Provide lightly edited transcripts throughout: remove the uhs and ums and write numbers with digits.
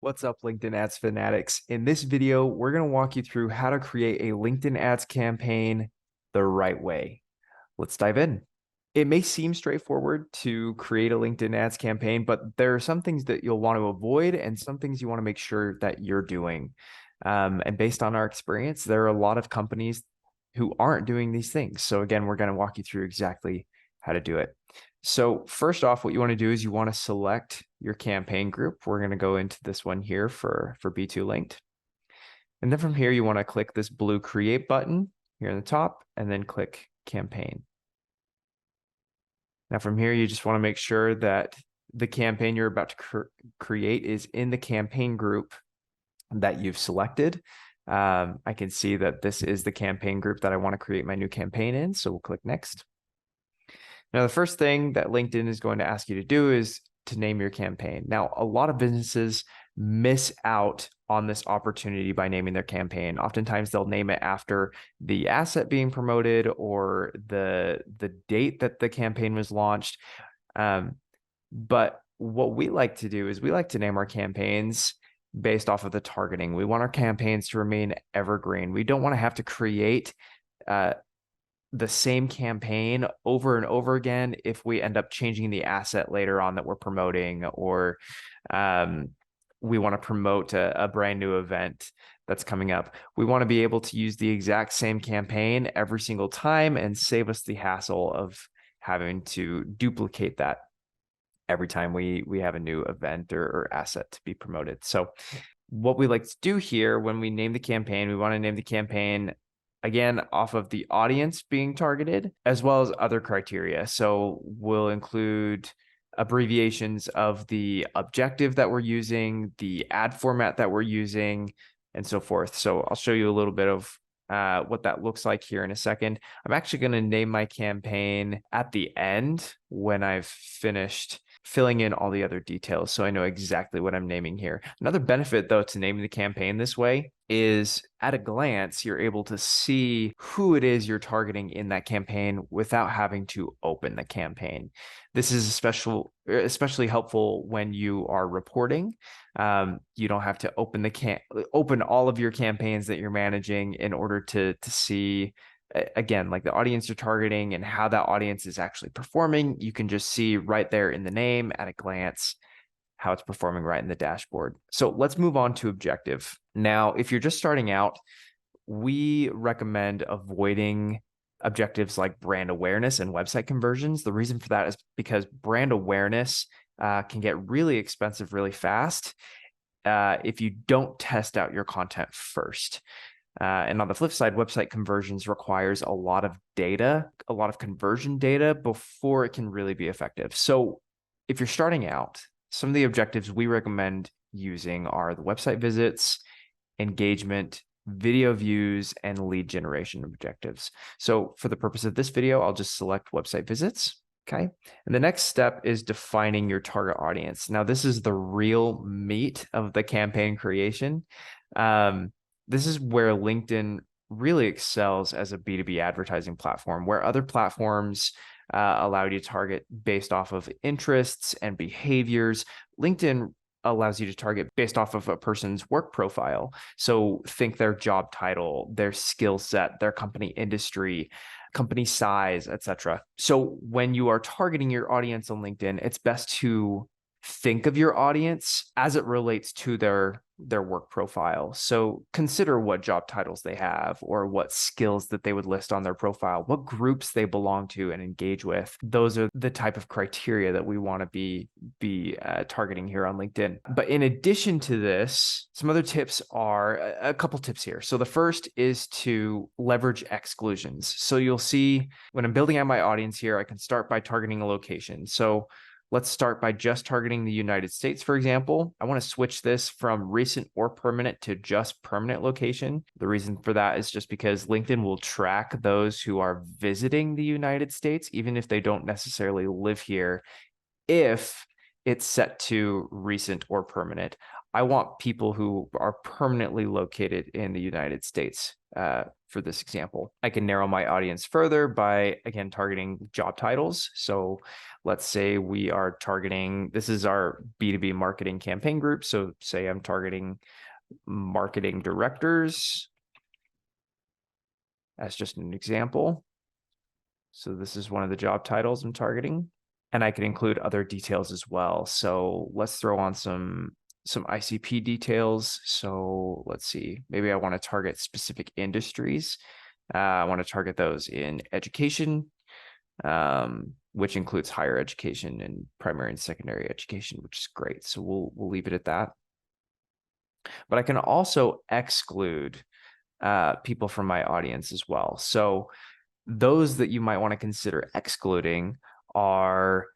What's up, LinkedIn ads fanatics? In this video, we're going to walk you through how to create a LinkedIn ads campaign the right way. Let's dive in. It may seem straightforward to create a LinkedIn ads campaign, but there are some things that you'll want to avoid and some things you want to make sure that you're doing. And based on our experience, there are a lot of companies who aren't doing these things. So again, we're going to walk you through exactly how to do it. So first off, what you want to do is you want to select your campaign group. We're going to go into this one here for B2 Linked. And then from here, you want to click this blue create button here in the top and then click campaign. Now from here, you just want to make sure that the campaign you're about to create is in the campaign group that you've selected. I can see that this is the campaign group that I want to create my new campaign in. So we'll click next. Now, the first thing that LinkedIn is going to ask you to do is to name your campaign. Now, a lot of businesses miss out on this opportunity by naming their campaign. Oftentimes, they'll name it after the asset being promoted or the date that the campaign was launched. But what we like to do is we like to name our campaigns based off of the targeting. We want our campaigns to remain evergreen. We don't want to have to create the same campaign over and over again if we end up changing the asset later on that we're promoting, or we want to promote a brand new event that's coming up. We want to be able to use the exact same campaign every single time and save us the hassle of having to duplicate that every time we have a new event or asset to be promoted. So what we like to do here when we name the campaign, we want to name the campaign again off of the audience being targeted, as well as other criteria. So we'll include abbreviations of the objective that we're using, the ad format that we're using, and so forth. So I'll show you a little bit of what that looks like here in a second. I'm actually going to name my campaign at the end when I've finished filling in all the other details, so I know exactly what I'm naming here. Another benefit, though, to naming the campaign this way is at a glance, you're able to see who it is you're targeting in that campaign without having to open the campaign. This is especially helpful when you are reporting. You don't have to open all of your campaigns that you're managing in order to see, again, like the audience you're targeting and how that audience is actually performing. You can just see right there in the name at a glance how it's performing right in the dashboard. So let's move on to objective. Now, if you're just starting out, we recommend avoiding objectives like brand awareness and website conversions. The reason for that is because brand awareness can get really expensive really fast if you don't test out your content first. And on the flip side, website conversions requires a lot of data, a lot of conversion data before it can really be effective. So if you're starting out, some of the objectives we recommend using are the website visits, engagement, video views, and lead generation objectives. So for the purpose of this video, I'll just select website visits. Okay. And the next step is defining your target audience. Now, this is the real meat of the campaign creation. This is where LinkedIn really excels as a B2B advertising platform, where other platforms allow you to target based off of interests and behaviors. LinkedIn allows you to target based off of a person's work profile. So think their job title, their skill set, their company industry, company size, etc. So when you are targeting your audience on LinkedIn, it's best to think of your audience as it relates to their work profile. So consider what job titles they have or what skills that they would list on their profile, what groups they belong to and engage with. Those are the type of criteria that we want to be targeting here on LinkedIn. But in addition to this, some other tips are a couple tips here. So the first is to leverage exclusions. So you'll see when I'm building out my audience here, I can start by targeting a location. So let's start by just targeting the United States, for example. I want to switch this from recent or permanent to just permanent location. The reason for that is just because LinkedIn will track those who are visiting the United States, even if they don't necessarily live here, if it's set to recent or permanent. I want people who are permanently located in the United States for this example. I can narrow my audience further by, again, targeting job titles. So let's say we are targeting, this is our B2B marketing campaign group. So say I'm targeting marketing directors as just an example. So this is one of the job titles I'm targeting, and I can include other details as well. So let's throw on some ICP details. So let's see, maybe I want to target specific industries. I want to target those in education, which includes higher education and primary and secondary education, which is great. So we'll leave it at that. But I can also exclude people from my audience as well. So those that you might want to consider excluding are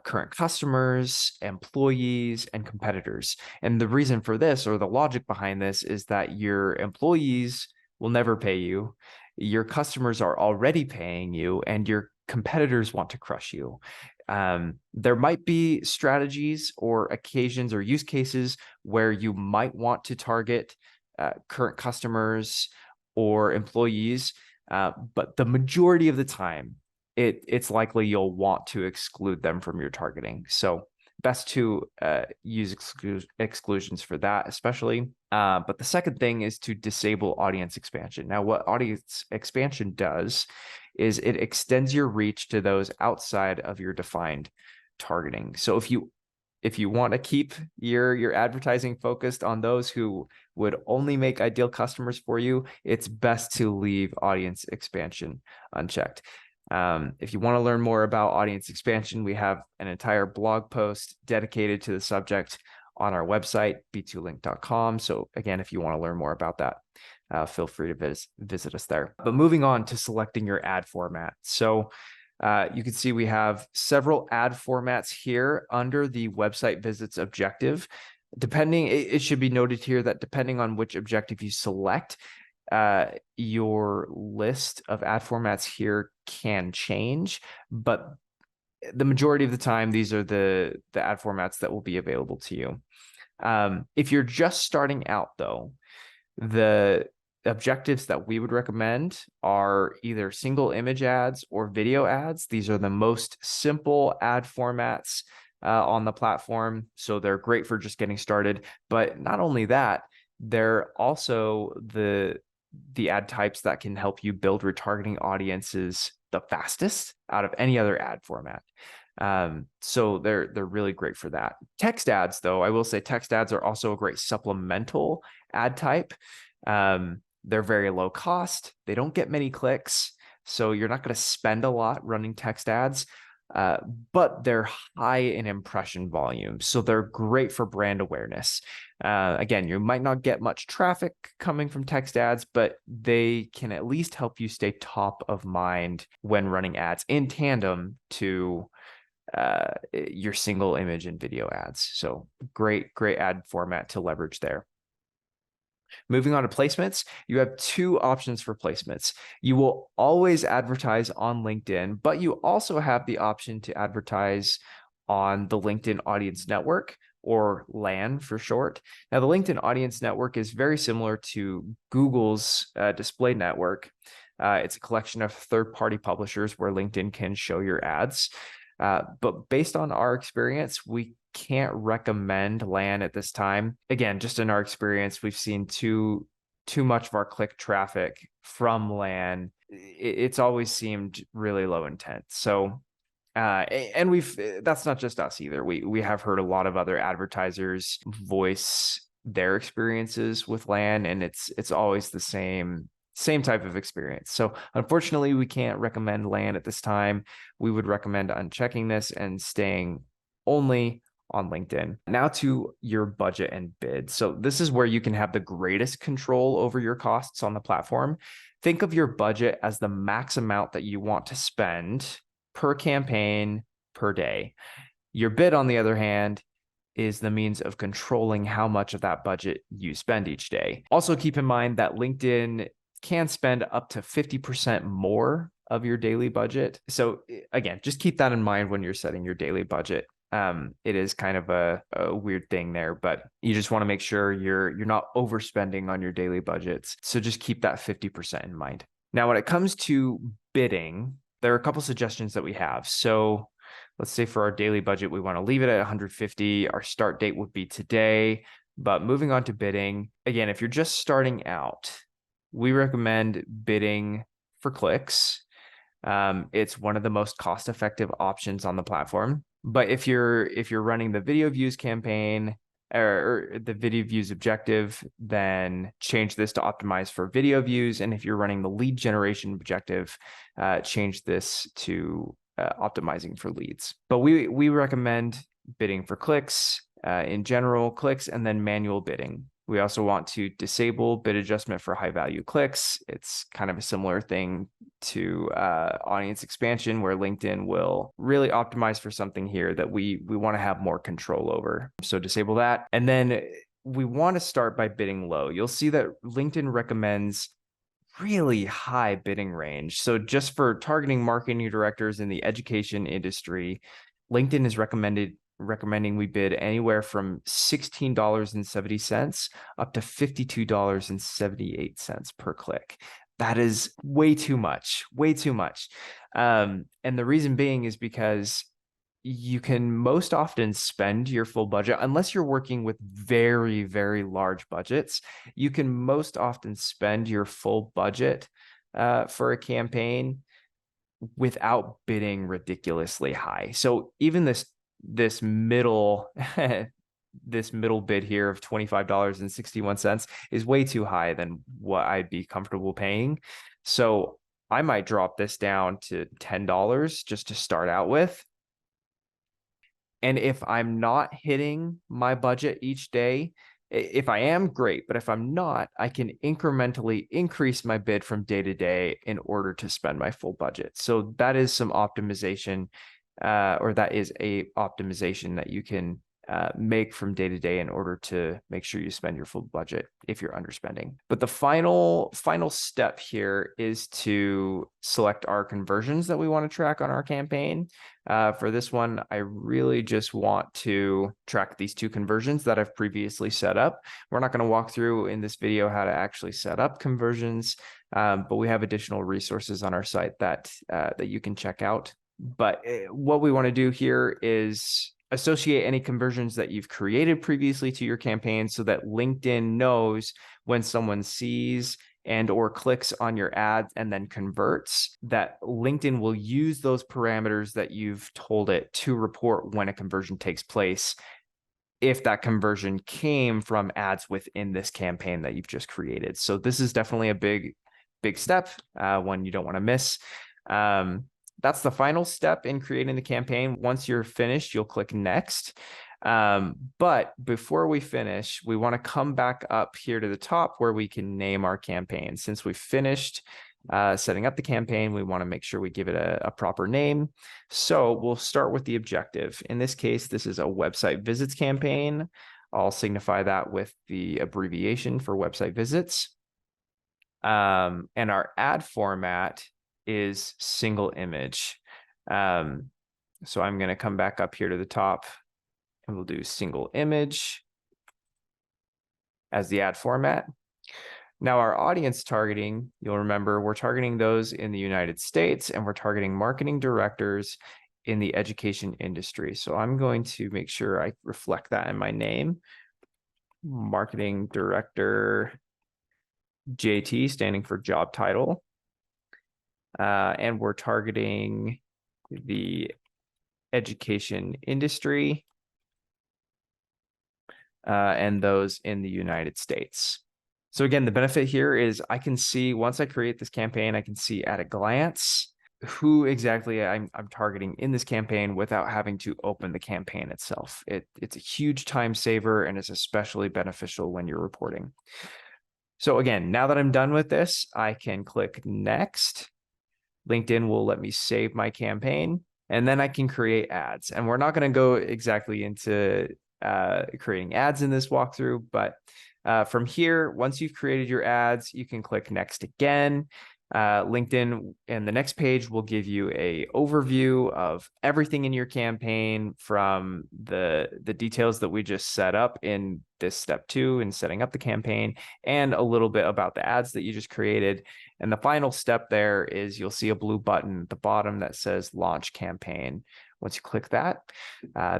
current customers, employees, and competitors. And the reason for this, or the logic behind this, is that your employees will never pay you, your customers are already paying you, and your competitors want to crush you. There might be strategies or occasions or use cases where you might want to target current customers or employees, but the majority of the time, it's likely you'll want to exclude them from your targeting. So best to use exclusions for that, especially. But the second thing is to disable audience expansion. Now, what audience expansion does is it extends your reach to those outside of your defined targeting. So if you want to keep your advertising focused on those who would only make ideal customers for you, it's best to leave audience expansion unchecked. If you want to learn more about audience expansion, we have an entire blog post dedicated to the subject on our website, b2link.com. So again, if you want to learn more about that, feel free to visit us there. But moving on to selecting your ad format. So you can see we have several ad formats here under the website visits objective. It should be noted here that depending on which objective you select, your list of ad formats here can change, but the majority of the time, these are the ad formats that will be available to you. If you're just starting out, though, the objectives that we would recommend are either single image ads or video ads. These are the most simple ad formats on the platform, so they're great for just getting started. But not only that, they're also the ad types that can help you build retargeting audiences the fastest out of any other ad format. So they're really great for that. Text ads, though, I will say text ads are also a great supplemental ad type. They're very low cost. They don't get many clicks, so you're not going to spend a lot running text ads, but they're high in impression volume. So they're great for brand awareness. Again, you might not get much traffic coming from text ads, but they can at least help you stay top of mind when running ads in tandem to your single image and video ads. So great ad format to leverage there. Moving on to placements, you have two options for placements. You will always advertise on LinkedIn, but you also have the option to advertise on the LinkedIn Audience Network, or LAN for short. Now, the LinkedIn Audience Network is very similar to Google's display network. It's a collection of third-party publishers where LinkedIn can show your ads. But based on our experience, we can't recommend LAN at this time. Again, just in our experience, we've seen too much of our click traffic from LAN. It's always seemed really low intent. So, and that's not just us either. We have heard a lot of other advertisers voice their experiences with LAN, and it's always the same type of experience. So unfortunately, we can't recommend LAN at this time. We would recommend unchecking this and staying only on LinkedIn. Now to your budget and bid. So this is where you can have the greatest control over your costs on the platform. Think of your budget as the max amount that you want to spend per campaign per day. Your bid, on the other hand, is the means of controlling how much of that budget you spend each day. Also keep in mind that LinkedIn can spend up to 50% more of your daily budget. So again, just keep that in mind when you're setting your daily budget it is kind of a weird thing there, but you just want to make sure you're not overspending on your daily budgets. So just keep that 50% in mind. Now, when it comes to bidding, there are a couple suggestions that we have. So let's say for our daily budget, we want to leave it at 150. Our start date would be today. But moving on to bidding, again, if you're just starting out, we recommend bidding for clicks. It's one of the most cost-effective options on the platform. But if you're running the video views campaign or the video views objective, then change this to optimize for video views. And if you're running the lead generation objective, change this to optimizing for leads. But we recommend bidding for clicks, in general, clicks, and then manual bidding. We also want to disable bid adjustment for high value clicks. It's kind of a similar thing to audience expansion, where LinkedIn will really optimize for something here that we want to have more control over. So disable that. And then we want to start by bidding low. You'll see that LinkedIn recommends really high bidding range. So just for targeting marketing directors in the education industry, LinkedIn is recommending we bid anywhere from $16.70 up to $52.78 per click. That is way too much, way too much. And the reason being is because you can most often spend your full budget, unless you're working with very, very large budgets, you can most often spend your full budget for a campaign without bidding ridiculously high. So even this middle this middle bid here of $25.61 is way too high than what I'd be comfortable paying. So I might drop this down to $10 just to start out with. And if I'm not hitting my budget each day, if I am, great. But if I'm not, I can incrementally increase my bid from day to day in order to spend my full budget. So that is some optimization, or that is a optimization that you can make from day to day in order to make sure you spend your full budget if you're underspending. But the final step here is to select our conversions that we want to track on our campaign. For this one, I really just want to track these 2 conversions that I've previously set up. We're not going to walk through in this video how to actually set up conversions, but we have additional resources on our site that you can check out. But what we want to do here is associate any conversions that you've created previously to your campaign so that LinkedIn knows when someone sees and or clicks on your ad and then converts, that LinkedIn will use those parameters that you've told it to report when a conversion takes place, if that conversion came from ads within this campaign that you've just created. So this is definitely a big step, one you don't want to miss. That's the final step in creating the campaign. Once you're finished, you'll click next. But before we finish, we want to come back up here to the top where we can name our campaign. Since we've finished setting up the campaign, we want to make sure we give it a proper name. So we'll start with the objective. In this case, this is a website visits campaign. I'll signify that with the abbreviation for website visits. And our ad format is single image. So I'm going to come back up here to the top and we'll do single image as the ad format. Now our audience targeting, you'll remember we're targeting those in the United States and we're targeting marketing directors in the education industry. So I'm going to make sure I reflect that in my name. Marketing director, JT, standing for job title. And we're targeting the education industry and those in the United States. So again, the benefit here is I can see, once I create this campaign, I can see at a glance who exactly I'm targeting in this campaign without having to open the campaign itself. It's a huge time saver and is especially beneficial when you're reporting. So again, now that I'm done with this, I can click next. LinkedIn will let me save my campaign, and then I can create ads. And we're not going to go exactly into creating ads in this walkthrough, but from here, once you've created your ads, you can click next again. LinkedIn and the next page will give you a overview of everything in your campaign, from the details that we just set up in this step 2 in setting up the campaign, and a little bit about the ads that you just created. And the final step there is you'll see a blue button at the bottom that says launch campaign. Once you click that,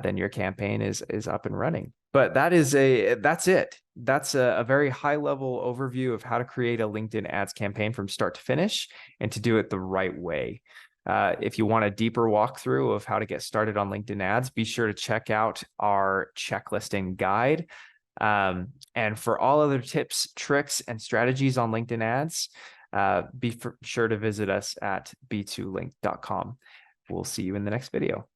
then your campaign is up and running. But that's it. That's a very high level overview of how to create a LinkedIn ads campaign from start to finish, and to do it the right way. If you want a deeper walkthrough of how to get started on LinkedIn ads, be sure to check out our checklist and guide. And for all other tips, tricks, and strategies on LinkedIn ads, be sure to visit us at b2link.com. We'll see you in the next video.